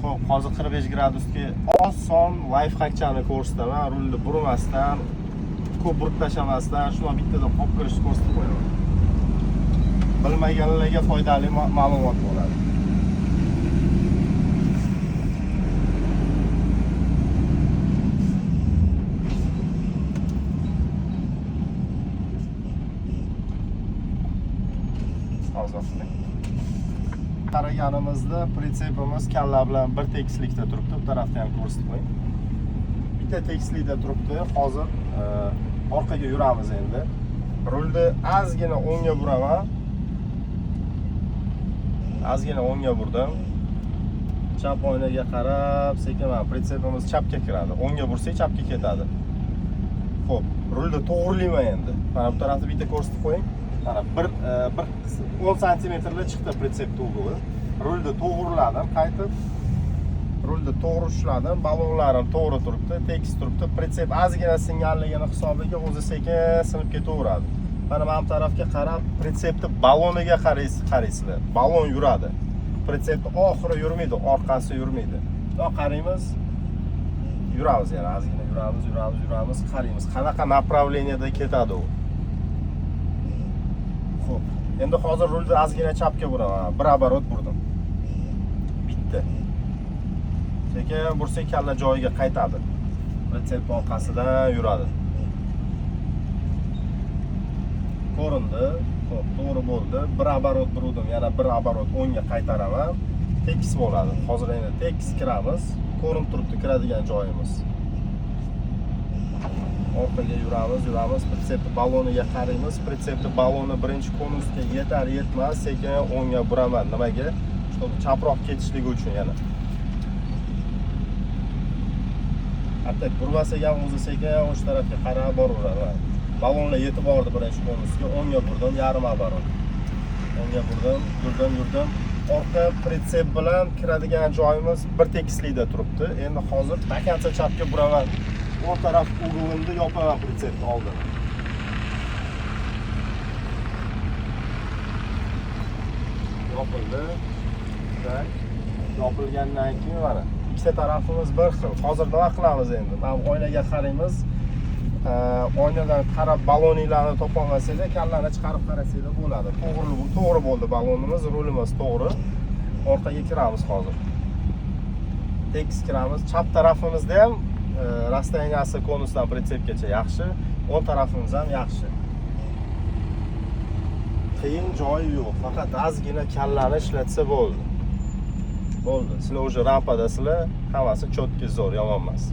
Xo'p, hozir 45 gradusga oson lifehackchani ko'rsataman. Rulni burmasdan, ko'p burib tashlamasdan, shuni bittada qolib kirishni ko'rsatib qo'yaman. Bilmaganlarga foydali ma'lumot bo'ladi. Qaraganimizda pritsepimiz kalla bilan bir tekislikda turibdi. Bu tarafda ham ko'rsatib qo'ying. Bitta tekislikda turibdi. Hozir orqaga yuramiz endi. Rulni ozgina o'ngga buraman. Ozgina o'ngga burdim. Chap oynaga qarab, sekin pritsepimiz chapga kiradi. O'ngga bursak chapga ketadi. Xo'p, rulni to'g'rilayman endi. Mana bu tarafda bitta ko'rsatib qo'ying. Mana bir 10 santimetrda chiqdi pritsep ugi. Rulni to'g'riladim, qaytib rulni to'g'ri ushladim, balonlarim to'g'ri turibdi, tekis turibdi. Pritsep ozgina singanligini hisobiga o'zi sekin sinib ketaveradi. Mana bu tarafga qarab, pritsepni baloniga qaraysizlar. Balon yuradi. Pritsepni oxiri yurmaydi, orqasi yurmaydi. To qaraymiz, yuramiz, yana ozgina yuramiz, qaraymiz. Qanaqa направленияda ketadi u. Xo'p, endi hozir rulni ozgina chapga buraman. Bir оборот burdim. Bitti. Sekin bursak kalla joyiga qaytadi. Pritsep orqasidan yuradi. Ko'rindi. Xo'p, to'g'ri bo'ldi. Bir оборот burdim, yana bir оборот o'ngga qaytaraman. Tekis bo'ladi. Hozir endi tekis kiramiz. Ko'rinib turibdi kiradigan joyimiz. Orqaga yuramiz, pritsepni baloniga qaraymiz. Pritsepni baloni birinchi konusga yetar-yetmas sekin o'ngga buraman. Nimaga? Чтобы chaproq ketishligi uchun yana. Hatto burmasak ham o'zi sekin o'sha tarafga qarab boraveradi. Balonlar yetib bordi birinchi konusga, o'ngga burdim, yarim оборот. O'ngga yurdim. Orqa pritsep bilan kiradigan joyimiz bir tekislikda turibdi. Endi hozir bakancha chapga buraman. O taraf uyg'unni yopaman pritsepni oldin. Yopildi. Tak. Yopilgandan keyin mana ikkita tarafimiz bir xil. Hozir nima qilamiz endi? Mana oynaga qaraymiz. Oynadan qarab baloninglarni topolmasanglar, kallani chiqarib qarasanglar bo'ladi. To'g'ri bo'ldi balonimiz, rulimiz to'g'ri. Orqaga kiramiz hozir. Tekis kiramiz. Chap tarafimizda ham расстоянияsi konusdan pritsepgacha yaxshi, o'ng tarafimiz ham yaxshi. Qiyin joyi yo'q, faqat ozgina kallani ishlatsa bo'ldi. Sizlar o'sha rampadasizlar, hammasi cho'tki zo'r, yomon emas.